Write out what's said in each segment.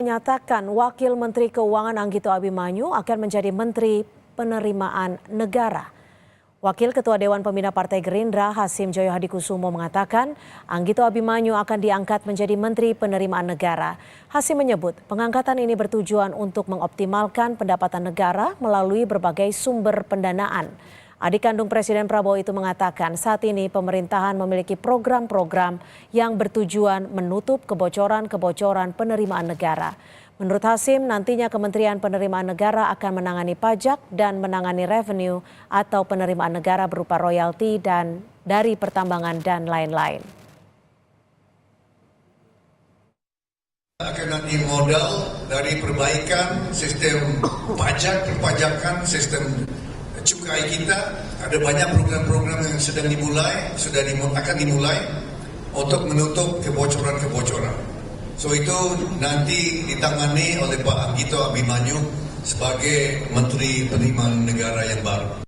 Menyatakan Wakil Menteri Keuangan Anggito Abimanyu akan menjadi Menteri Penerimaan Negara. Wakil Ketua Dewan Pembina Partai Gerindra Hasim Joyo Hadikusumo mengatakan Anggito Abimanyu akan diangkat menjadi Menteri Penerimaan Negara. Hasim menyebut pengangkatan ini bertujuan untuk mengoptimalkan pendapatan negara melalui berbagai sumber pendanaan. Adik kandung Presiden Prabowo itu mengatakan saat ini pemerintahan memiliki program-program yang bertujuan menutup kebocoran-kebocoran penerimaan negara. Menurut Hasim, nantinya Kementerian Penerimaan Negara akan menangani pajak dan menangani revenue atau penerimaan negara berupa royalti dan dari pertambangan dan lain-lain. Akan nanti modal dari perbaikan sistem pajak, perpajakan, sistem cukai kita. Ada banyak program-program yang sedang dimulai, akan dimulai untuk menutup kebocoran-kebocoran. So itu nanti ditangani oleh Pak Anggito Abimanyu sebagai Menteri Penerimaan Negara yang baru.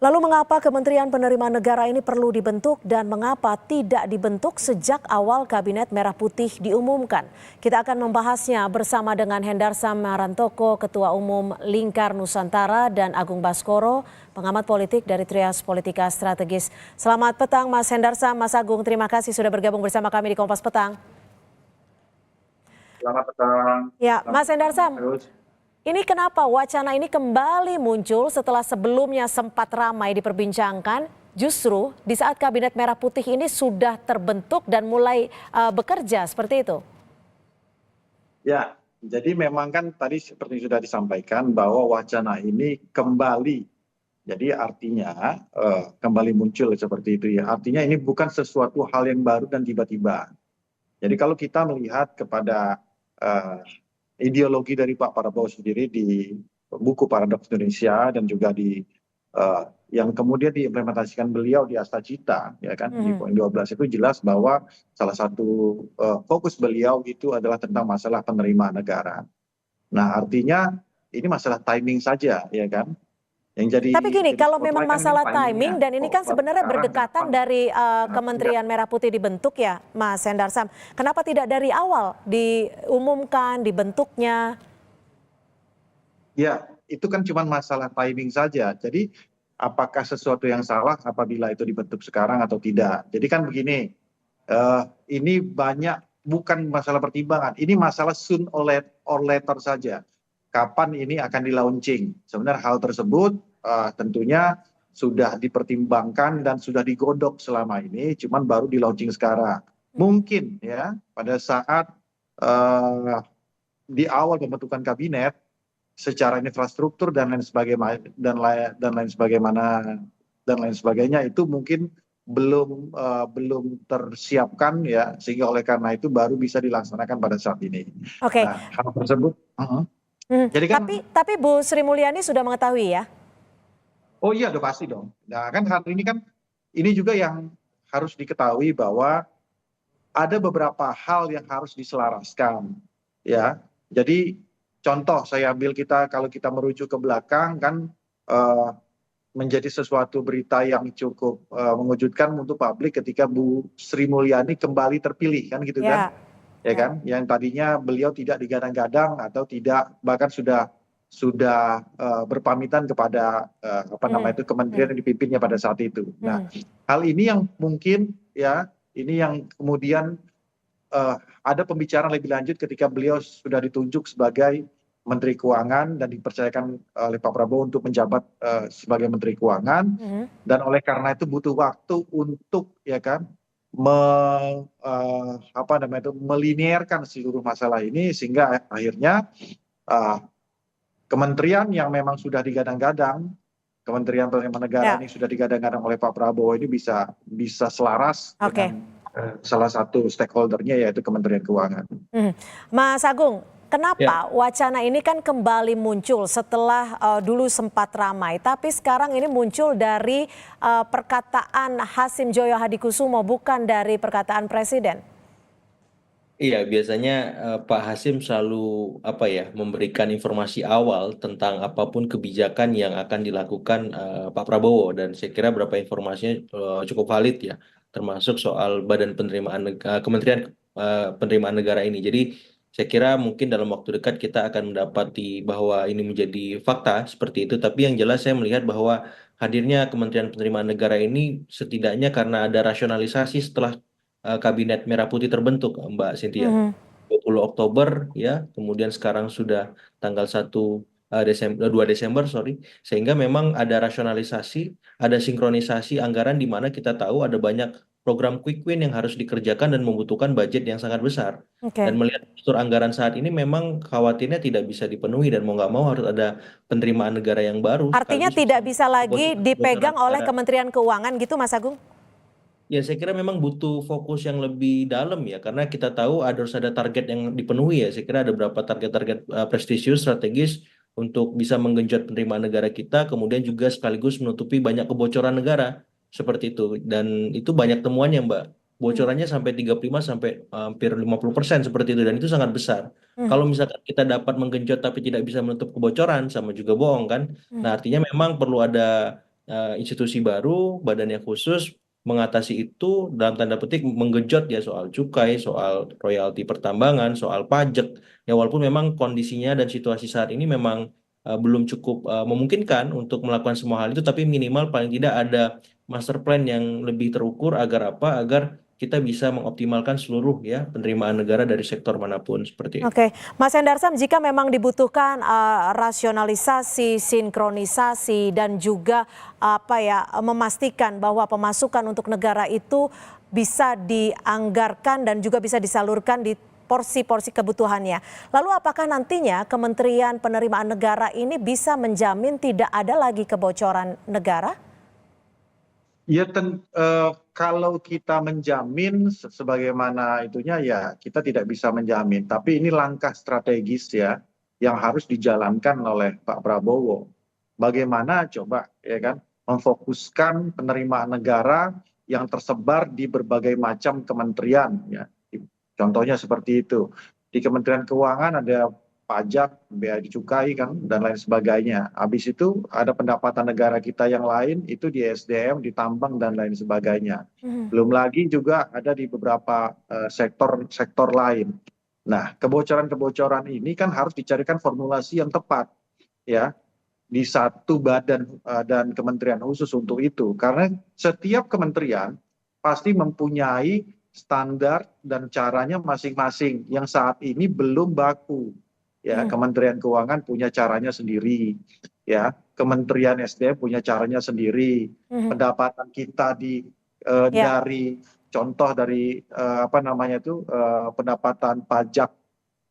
Lalu mengapa Kementerian Penerimaan Negara ini perlu dibentuk dan mengapa tidak dibentuk sejak awal Kabinet Merah Putih diumumkan? Kita akan membahasnya bersama dengan Hendarsam Marantoko, Ketua Umum Lingkar Nusantara, dan Agung Baskoro, pengamat politik dari Trias Politika Strategis. Selamat petang Mas Hendarsam, Mas Agung, terima kasih sudah bergabung bersama kami di Kompas Petang. Selamat petang. Ya, Mas Hendarsam. Ini kenapa wacana ini kembali muncul setelah sebelumnya sempat ramai diperbincangkan, justru di saat Kabinet Merah Putih ini sudah terbentuk dan mulai bekerja seperti itu? Ya, jadi memang kan tadi seperti sudah disampaikan bahwa wacana ini kembali. Jadi artinya kembali muncul seperti itu ya. Artinya ini bukan sesuatu hal yang baru dan tiba-tiba. Jadi kalau kita melihat kepada ideologi dari Pak Prabowo sendiri di buku Paradoks Indonesia dan juga di yang kemudian diimplementasikan beliau di Asta Cita, ya kan, di poin 12 itu jelas bahwa salah satu fokus beliau itu adalah tentang masalah penerimaan negara. Nah, artinya ini masalah timing saja, ya kan. Tapi gini, kalau memang masalah timing dan ini kan sebenarnya berdekatan dari Kementerian Merah Putih dibentuk ya Mas Hendarsam. Kenapa tidak dari awal diumumkan, dibentuknya? Ya, itu kan cuma masalah timing saja. Jadi apakah sesuatu yang salah apabila itu dibentuk sekarang atau tidak. Jadi kan begini, ini banyak bukan masalah pertimbangan, ini masalah soon or later saja. Kapan ini akan di-launching. Sebenarnya hal tersebut tentunya sudah dipertimbangkan dan sudah digodok selama ini, cuman baru di-launching sekarang. Mungkin ya pada saat di awal pembentukan kabinet, secara infrastruktur dan lain sebagainya itu mungkin belum tersiapkan ya, sehingga oleh karena itu baru bisa dilaksanakan pada saat ini. Oke. Nah, hal tersebut jadi kan, tapi Bu Sri Mulyani sudah mengetahui ya? Oh iya, udah pasti dong. Nah kan hari ini kan ini juga yang harus diketahui bahwa ada beberapa hal yang harus diselaraskan, ya. Jadi contoh saya ambil kalau kita merujuk ke belakang kan menjadi sesuatu berita yang cukup mengejutkan untuk publik ketika Bu Sri Mulyani kembali terpilih kan gitu kan. Ya kan, yang tadinya beliau tidak digadang-gadang atau tidak, bahkan sudah berpamitan kepada kementerian yang dipimpinnya pada saat itu. Nah, hal ini yang mungkin ya, ini yang kemudian ada pembicaraan lebih lanjut ketika beliau sudah ditunjuk sebagai Menteri Keuangan dan dipercayakan oleh Pak Prabowo untuk menjabat sebagai Menteri Keuangan, dan oleh karena itu butuh waktu untuk ya kan melinearkan seluruh masalah ini, sehingga akhirnya kementerian yang memang sudah digadang-gadang, Kementerian Penerimaan Negara ini sudah digadang-gadang oleh Pak Prabowo ini bisa selaras dengan salah satu stakeholdernya yaitu Kementerian Keuangan. Mas Agung, kenapa wacana ini kan kembali muncul setelah dulu sempat ramai, tapi sekarang ini muncul dari perkataan Hasim Joyo Hadikusumo, bukan dari perkataan Presiden? Iya, biasanya Pak Hasim selalu memberikan informasi awal tentang apapun kebijakan yang akan dilakukan Pak Prabowo, dan saya kira beberapa informasinya cukup valid ya, termasuk soal Badan Penerimaan Kementerian Penerimaan Negara ini. Jadi Saya kira mungkin dalam waktu dekat kita akan mendapati bahwa ini menjadi fakta seperti itu. Tapi yang jelas saya melihat bahwa hadirnya Kementerian Penerimaan Negara ini setidaknya karena ada rasionalisasi setelah Kabinet Merah Putih terbentuk, Mbak Cynthia. Mhm. 20 Oktober ya, kemudian sekarang sudah tanggal 1 Desember, 2 Desember, sorry. Sehingga memang ada rasionalisasi, ada sinkronisasi anggaran di mana kita tahu ada banyak program quick win yang harus dikerjakan dan membutuhkan budget yang sangat besar. Dan Oke. melihat postur anggaran saat ini memang khawatirnya tidak bisa dipenuhi dan mau nggak mau harus ada penerimaan negara yang baru Artinya sekaligus tidak bisa lagi kebocoran dipegang oleh negara. Kementerian Keuangan gitu Mas Agung? Ya, saya kira memang butuh fokus yang lebih dalam ya, karena kita tahu harus ada target yang dipenuhi ya. Saya kira ada beberapa target-target prestisius, strategis untuk bisa menggenjot penerimaan negara kita, kemudian juga sekaligus menutupi banyak kebocoran negara seperti itu. Dan itu banyak temuannya, Mbak. Hmm. Bocorannya sampai 35 sampai hampir 50% seperti itu, dan itu sangat besar. Hmm. Kalau misalkan kita dapat menggenjot tapi tidak bisa menutup kebocoran, sama juga bohong kan. Hmm. Nah, artinya memang perlu ada institusi baru, badan yang khusus mengatasi itu dalam tanda petik menggenjot ya soal cukai, soal royalti pertambangan, soal pajak. Ya walaupun memang kondisinya dan situasi saat ini memang belum cukup memungkinkan untuk melakukan semua hal itu, tapi minimal paling tidak ada master plan yang lebih terukur agar apa? Agar kita bisa mengoptimalkan seluruh ya penerimaan negara dari sektor manapun seperti itu. Oke, Mas Hendarsam, jika memang dibutuhkan rasionalisasi, sinkronisasi, dan juga memastikan bahwa pemasukan untuk negara itu bisa dianggarkan dan juga bisa disalurkan di porsi-porsi kebutuhannya. Lalu apakah nantinya Kementerian Penerimaan Negara ini bisa menjamin tidak ada lagi kebocoran negara? Ya, kalau kita menjamin sebagaimana itunya ya kita tidak bisa menjamin. Tapi ini langkah strategis ya yang harus dijalankan oleh Pak Prabowo. Bagaimana coba ya kan memfokuskan penerimaan negara yang tersebar di berbagai macam kementerian ya. Contohnya seperti itu. Di Kementerian Keuangan ada pajak, bea cukai kan dan lain sebagainya. Habis itu ada pendapatan negara kita yang lain itu di SDM, di tambang dan lain sebagainya. Belum lagi juga ada di beberapa sektor lain. Nah, kebocoran-kebocoran ini kan harus dicarikan formulasi yang tepat ya di satu badan dan kementerian khusus untuk itu. Karena setiap kementerian pasti mempunyai standar dan caranya masing-masing yang saat ini belum baku. Ya, Kementerian Keuangan punya caranya sendiri, ya. Kementerian SDM punya caranya sendiri. Pendapatan kita dari contoh dari pendapatan pajak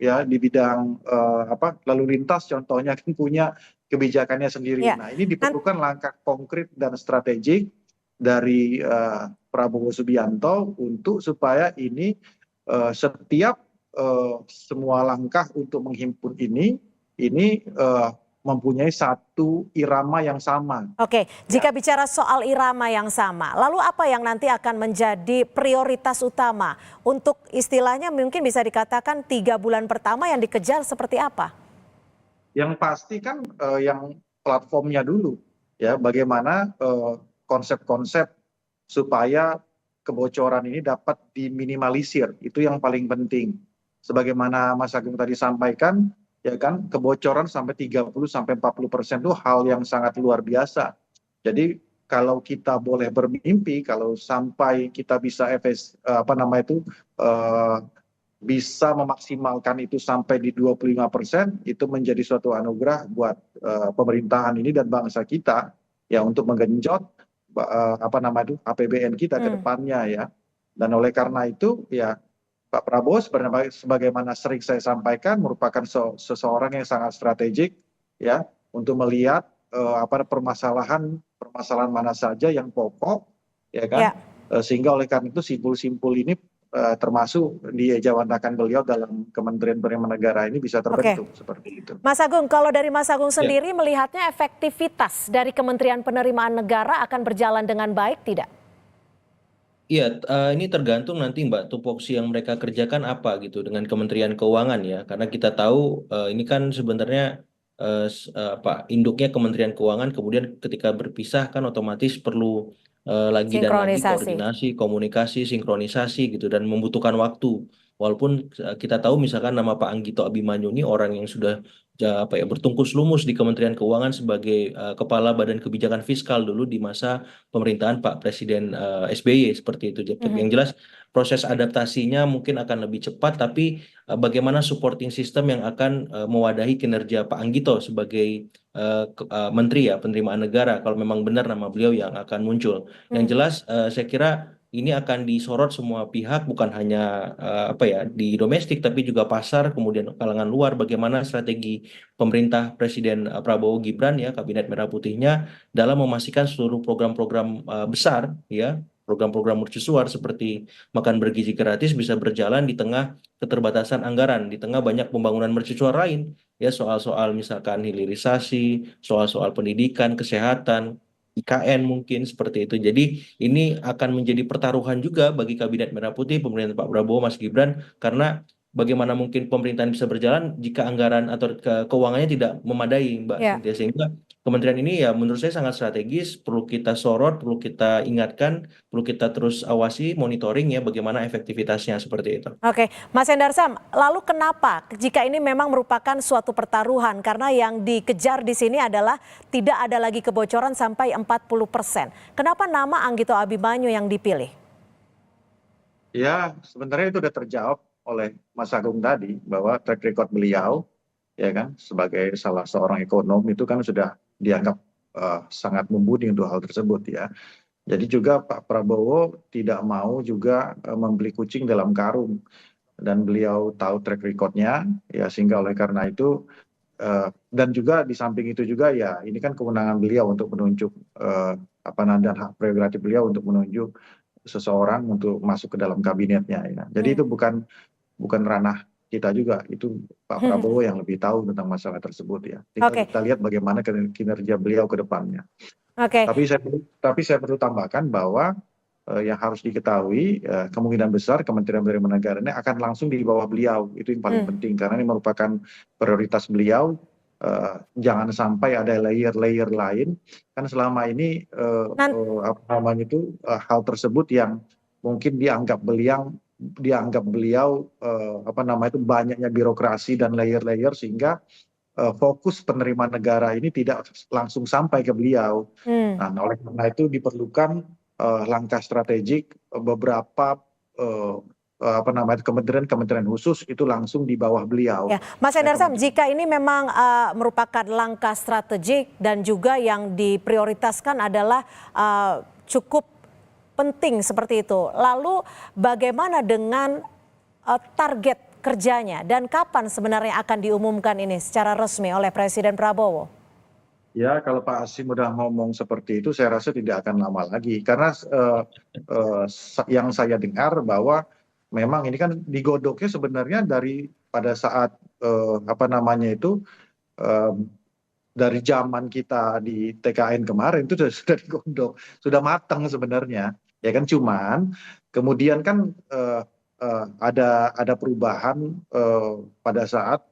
ya di bidang lalu lintas contohnya kan punya kebijakannya sendiri. Ya. Nah, ini diperlukan langkah konkret dan strategik dari Prabowo Subianto untuk supaya ini setiap semua langkah untuk menghimpun ini mempunyai satu irama yang sama. Oke, jika bicara soal irama yang sama, lalu apa yang nanti akan menjadi prioritas utama untuk istilahnya mungkin bisa dikatakan 3 bulan pertama yang dikejar seperti apa? Yang pasti kan yang platformnya dulu, ya bagaimana konsep-konsep supaya kebocoran ini dapat diminimalisir, itu yang paling penting. Sebagaimana Mas Agung tadi sampaikan, ya kan kebocoran sampai 30-40% itu hal yang sangat luar biasa. Jadi kalau kita boleh bermimpi, kalau sampai kita bisa bisa memaksimalkan itu sampai di 25%, itu menjadi suatu anugerah buat pemerintahan ini dan bangsa kita ya untuk menggenjot APBN kita ke depannya ya. Dan oleh karena itu ya Pak Prabowo sebagaimana sering saya sampaikan merupakan seseorang yang sangat strategik ya untuk melihat permasalahan mana saja yang pokok ya kan. Sehingga oleh karena itu simpul-simpul ini termasuk dijawantakan beliau dalam Kementerian Penerimaan Negara ini bisa terbentuk seperti itu. Mas Agung, kalau dari Mas Agung sendiri melihatnya efektivitas dari Kementerian Penerimaan Negara akan berjalan dengan baik tidak? Iya, ini tergantung nanti Mbak tupoksi yang mereka kerjakan apa gitu dengan Kementerian Keuangan ya, karena kita tahu ini kan sebenarnya induknya Kementerian Keuangan, kemudian ketika berpisah kan otomatis perlu lagi dan lagi koordinasi, komunikasi, sinkronisasi gitu dan membutuhkan waktu. Walaupun kita tahu misalkan nama Pak Anggito Abimanyu ini orang yang sudah bertungkus lumus di Kementerian Keuangan sebagai kepala Badan Kebijakan Fiskal dulu di masa pemerintahan Pak Presiden SBY seperti itu. Yang jelas proses adaptasinya mungkin akan lebih cepat, tapi bagaimana supporting system yang akan mewadahi kinerja Pak Anggito sebagai menteri ya penerimaan negara kalau memang benar nama beliau yang akan muncul. Yang jelas saya kira ini akan disorot semua pihak, bukan hanya di domestik tapi juga pasar, kemudian kalangan luar, bagaimana strategi pemerintah Presiden Prabowo Gibran ya Kabinet Merah Putihnya dalam memastikan seluruh program-program besar ya program-program mercusuar seperti makan bergizi gratis bisa berjalan di tengah keterbatasan anggaran, di tengah banyak pembangunan mercusuar lain ya soal-soal misalkan hilirisasi, soal-soal pendidikan, kesehatan, IKN mungkin seperti itu. Jadi ini akan menjadi pertaruhan juga bagi Kabinet Merah Putih, pemerintahan Pak Prabowo, Mas Gibran, karena bagaimana mungkin pemerintahan bisa berjalan jika anggaran atau keuangannya tidak memadai, Mbak Ya. Cynthia. Sehingga kementerian ini ya menurut saya sangat strategis, perlu kita sorot, perlu kita ingatkan, perlu kita terus awasi, monitoring ya bagaimana efektivitasnya seperti itu. Oke, Mas Hendarsam, lalu kenapa jika ini memang merupakan suatu pertaruhan karena yang dikejar di sini adalah tidak ada lagi kebocoran sampai 40%. Kenapa nama Anggito Abimanyu yang dipilih? Ya, sebenarnya itu sudah terjawab oleh Mas Agung tadi bahwa track record beliau ya kan sebagai salah seorang ekonom itu kan sudah dianggap sangat mumpuni untuk hal tersebut ya. Jadi juga Pak Prabowo tidak mau juga membeli kucing dalam karung dan beliau tahu track recordnya ya sehingga oleh karena itu dan juga di samping itu juga ya ini kan kewenangan beliau untuk menunjuk dan hak prerogatif beliau untuk menunjuk seseorang untuk masuk ke dalam kabinetnya ya. Jadi itu bukan ranah kita juga, itu Pak Prabowo yang lebih tahu tentang masalah tersebut ya. Tinggal kita lihat bagaimana kinerja beliau ke depannya. Tapi saya perlu tambahkan bahwa yang harus diketahui kemungkinan besar Kementerian Penerimaan Negara ini akan langsung di bawah beliau. Itu yang paling penting karena ini merupakan prioritas beliau. Jangan sampai ada layer-layer lain kan selama ini hal tersebut yang mungkin dianggap beliau banyaknya birokrasi dan layer-layer sehingga fokus penerimaan negara ini tidak langsung sampai ke beliau. Nah, oleh karena itu diperlukan langkah strategik beberapa kementerian khusus itu langsung di bawah beliau. Ya, Mas Hendarsam, jika ini memang merupakan langkah strategik dan juga yang diprioritaskan adalah cukup penting seperti itu. Lalu bagaimana dengan target kerjanya dan kapan sebenarnya akan diumumkan ini secara resmi oleh Presiden Prabowo? Ya, kalau Pak Hasim udah ngomong seperti itu, saya rasa tidak akan lama lagi. Karena yang saya dengar bahwa memang ini kan digodoknya sebenarnya dari pada saat dari zaman kita di TKN kemarin itu sudah digodok, sudah matang sebenarnya. Ya kan cuman kemudian kan ada perubahan pada saat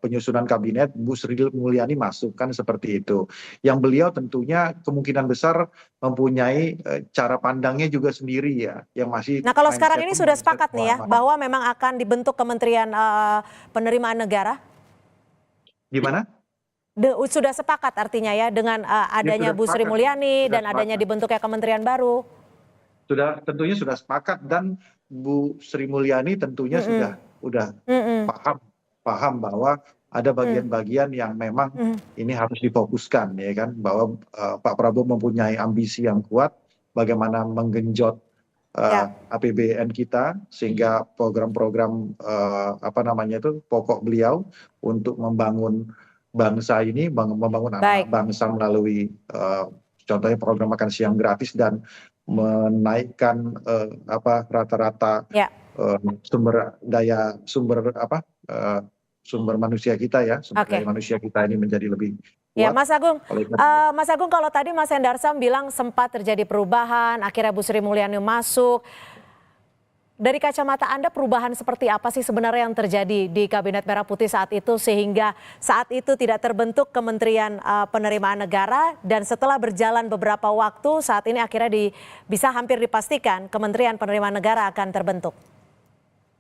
penyusunan kabinet Bu Sri Mulyani masuk kan seperti itu. Yang beliau tentunya kemungkinan besar mempunyai cara pandangnya juga sendiri ya, yang masih. Nah, kalau sekarang ini sudah sepakat nih ya bahwa memang akan dibentuk Kementerian Penerimaan Negara? Gimana? Sudah sepakat artinya ya dengan adanya Bu Sri Mulyani dan adanya dibentuknya kementerian baru? Tentunya sudah sepakat dan Bu Sri Mulyani tentunya sudah paham bahwa ada bagian-bagian yang memang ini harus difokuskan ya kan, bahwa Pak Prabowo mempunyai ambisi yang kuat bagaimana menggenjot APBN kita sehingga program-program pokok beliau untuk membangun bangsa ini, membangun bangsa melalui contohnya program makan siang gratis dan menaikkan rata-rata sumber manusia kita ya, sumber daya manusia kita ini menjadi lebih kuat. Ya, Mas Agung, kalau tadi Mas Hendarsam bilang sempat terjadi perubahan, akhirnya Bu Sri Mulyani masuk. Dari kacamata Anda perubahan seperti apa sih sebenarnya yang terjadi di Kabinet Merah Putih saat itu sehingga saat itu tidak terbentuk Kementerian Penerimaan Negara dan setelah berjalan beberapa waktu saat ini akhirnya bisa hampir dipastikan Kementerian Penerimaan Negara akan terbentuk?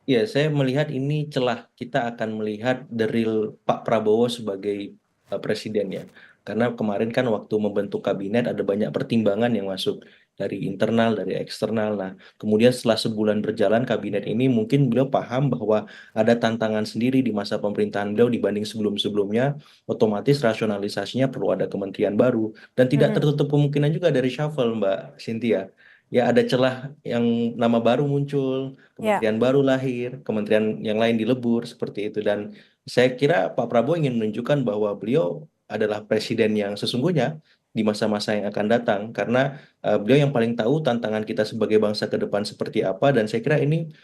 Ya, saya melihat ini celah kita akan melihat the real Pak Prabowo sebagai presiden ya. Karena kemarin kan waktu membentuk kabinet ada banyak pertimbangan yang masuk dari internal, dari eksternal. Nah, kemudian setelah sebulan berjalan kabinet ini mungkin beliau paham bahwa ada tantangan sendiri di masa pemerintahan beliau dibanding sebelum-sebelumnya. Otomatis rasionalisasinya perlu ada kementerian baru dan tidak Mhm. tertutup kemungkinan juga dari shuffle, Mbak Cynthia. Ya, ada celah yang nama baru muncul, Ya, kementerian baru lahir, kementerian yang lain dilebur seperti itu. Dan saya kira Pak Prabowo ingin menunjukkan bahwa beliau adalah presiden yang sesungguhnya di masa-masa yang akan datang, karena beliau yang paling tahu tantangan kita sebagai bangsa ke depan seperti apa. Dan saya kira ini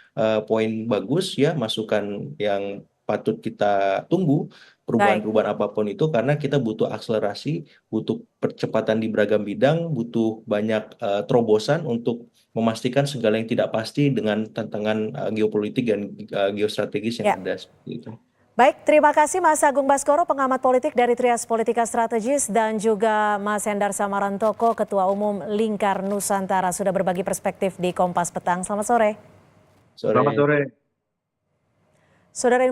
poin bagus ya, masukan yang patut kita tunggu baik. perubahan-perubahan apapun itu, karena kita butuh akselerasi, butuh percepatan di beragam bidang, butuh banyak terobosan untuk memastikan segala yang tidak pasti dengan tantangan geopolitik dan geostrategis yang Ya. ada seperti itu. Baik, terima kasih Mas Agung Baskoro, pengamat politik dari Trias Politika Strategis, dan juga Mas Hendar Samarantoko, Ketua Umum Lingkar Nusantara, sudah berbagi perspektif di Kompas Petang. Selamat sore. Selamat Sore. sore. Saudara